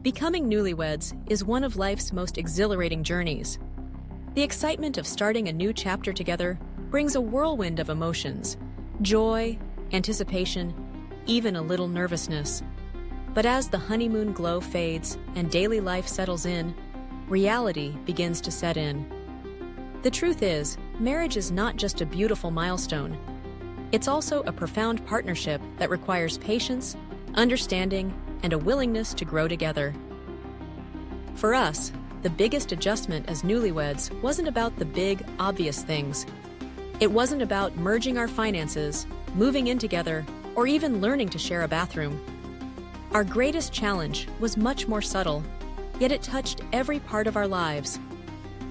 Becoming newlyweds is one of life's most exhilarating journeys. The excitement of starting a new chapter together brings a whirlwind of emotions, joy, anticipation, even a little nervousness. But as the honeymoon glow fades and daily life settles in, reality begins to set in. The truth is, marriage is not just a beautiful milestone. It's also a profound partnership that requires patience, understanding, and a willingness to grow together. For us, the biggest adjustment as newlyweds wasn't about the big, obvious things. It wasn't about merging our finances, moving in together, or even learning to share a bathroom. Our greatest challenge was much more subtle, yet it touched every part of our lives.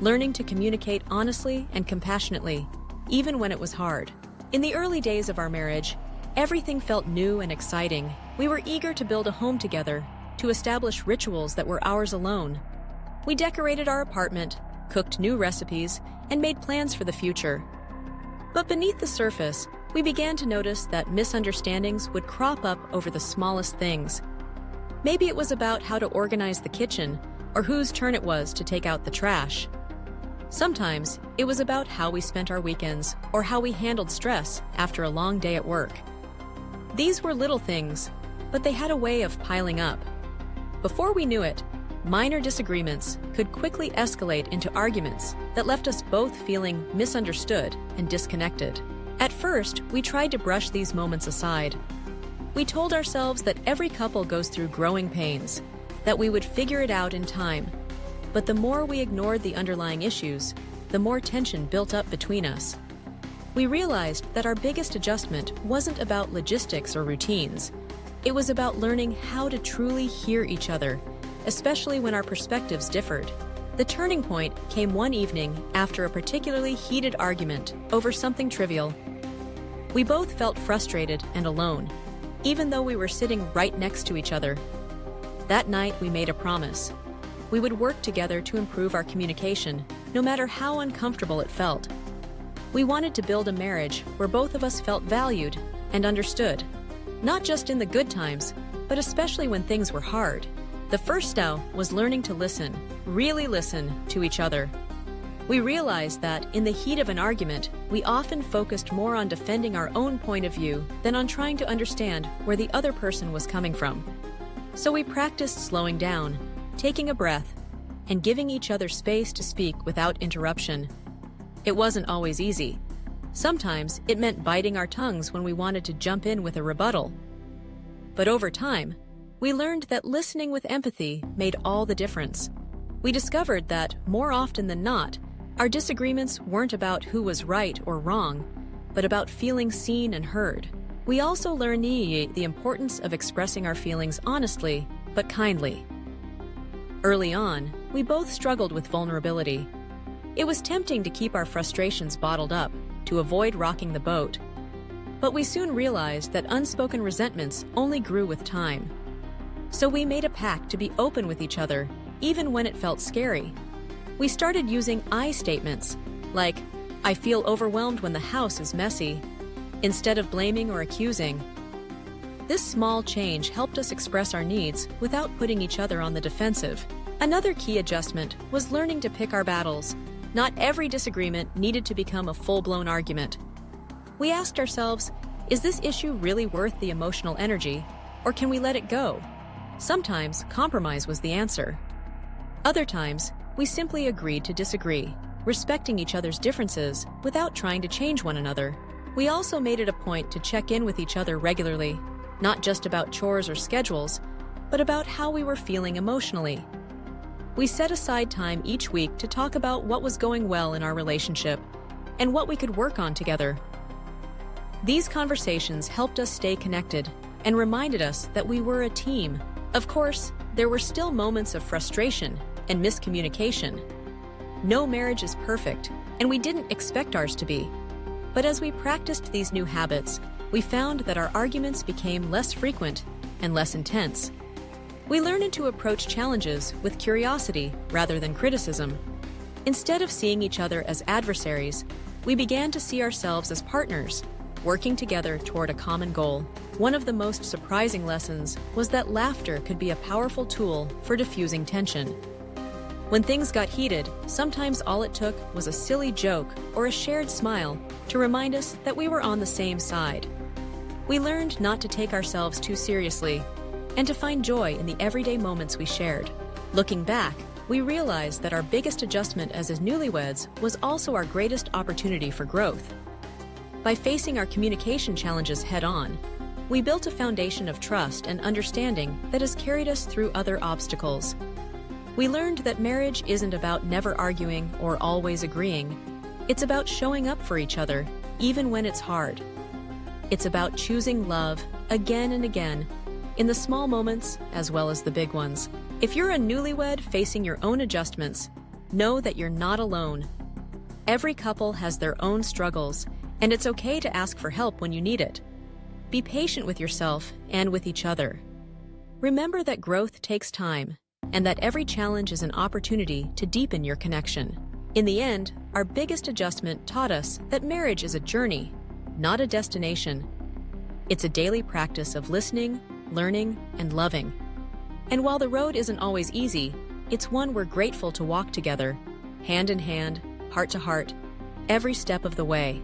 Learning to communicate honestly and compassionately, even when it was hard. In the early days of our marriage, everything felt new and exciting. We were eager to build a home together, to establish rituals that were ours alone. We decorated our apartment, cooked new recipes, and made plans for the future. But beneath the surface, we began to notice that misunderstandings would crop up over the smallest things. Maybe it was about how to organize the kitchen, or whose turn it was to take out the trash. Sometimes, it was about how we spent our weekends, or how we handled stress after a long day at work. These were little things, but they had a way of piling up. Before we knew it, minor disagreements could quickly escalate into arguments that left us both feeling misunderstood and disconnected. At first, we tried to brush these moments aside. We told ourselves that every couple goes through growing pains, that we would figure it out in time. But the more we ignored the underlying issues, the more tension built up between us. We realized that our biggest adjustment wasn't about logistics or routines. It was about learning how to truly hear each other, especially when our perspectives differed. The turning point came one evening after a particularly heated argument over something trivial. We both felt frustrated and alone, even though we were sitting right next to each other. That night, we made a promise. We would work together to improve our communication, no matter how uncomfortable it felt. We wanted to build a marriage where both of us felt valued and understood, not just in the good times, but especially when things were hard. The first step was learning to listen, really listen to each other. We realized that, in the heat of an argument, we often focused more on defending our own point of view than on trying to understand where the other person was coming from. So we practiced slowing down, taking a breath, and giving each other space to speak without interruption. It wasn't always easy. Sometimes it meant biting our tongues when we wanted to jump in with a rebuttal. But over time, we learned that listening with empathy made all the difference. We discovered that, more often than not, our disagreements weren't about who was right or wrong, but about feeling seen and heard. We also learned the importance of expressing our feelings honestly, but kindly. Early on, we both struggled with vulnerability. It was tempting to keep our frustrations bottled up, to avoid rocking the boat. But we soon realized that unspoken resentments only grew with time. So we made a pact to be open with each other, even when it felt scary. We started using I statements, like, "I feel overwhelmed when the house is messy," instead of blaming or accusing. This small change helped us express our needs without putting each other on the defensive. Another key adjustment was learning to pick our battles. Not every disagreement needed to become a full-blown argument. We asked ourselves, is this issue really worth the emotional energy, or can we let it go? Sometimes compromise was the answer. Other times, we simply agreed to disagree, respecting each other's differences without trying to change one another. We also made it a point to check in with each other regularly, not just about chores or schedules, but about how we were feeling emotionally. We set aside time each week to talk about what was going well in our relationship and what we could work on together. These conversations helped us stay connected and reminded us that we were a team. Of course, there were still moments of frustration and miscommunication. No marriage is perfect, and we didn't expect ours to be. But as we practiced these new habits, we found that our arguments became less frequent and less intense. We learned to approach challenges with curiosity rather than criticism. Instead of seeing each other as adversaries, we began to see ourselves as partners. working together toward a common goal. One of the most surprising lessons was that laughter could be a powerful tool for diffusing tension. When things got heated, sometimes all it took was a silly joke or a shared smile to remind us that we were on the same side. We learned not to take ourselves too seriously and to find joy in the everyday moments we shared. Looking back, we realized that our biggest adjustment as newlyweds was also our greatest opportunity for growth. By facing our communication challenges head-on, we built a foundation of trust and understanding that has carried us through other obstacles. We learned that marriage isn't about never arguing or always agreeing. It's about showing up for each other, even when it's hard. It's about choosing love again and again, in the small moments as well as the big ones. If you're a newlywed facing your own adjustments, know that you're not alone. Every couple has their own struggles, and it's okay to ask for help when you need it. Be patient with yourself and with each other. Remember that growth takes time, and that every challenge is an opportunity to deepen your connection. In the end, our biggest adjustment taught us that marriage is a journey, not a destination. It's a daily practice of listening, learning, and loving. And while the road isn't always easy, it's one we're grateful to walk together, hand in hand, heart to heart, every step of the way.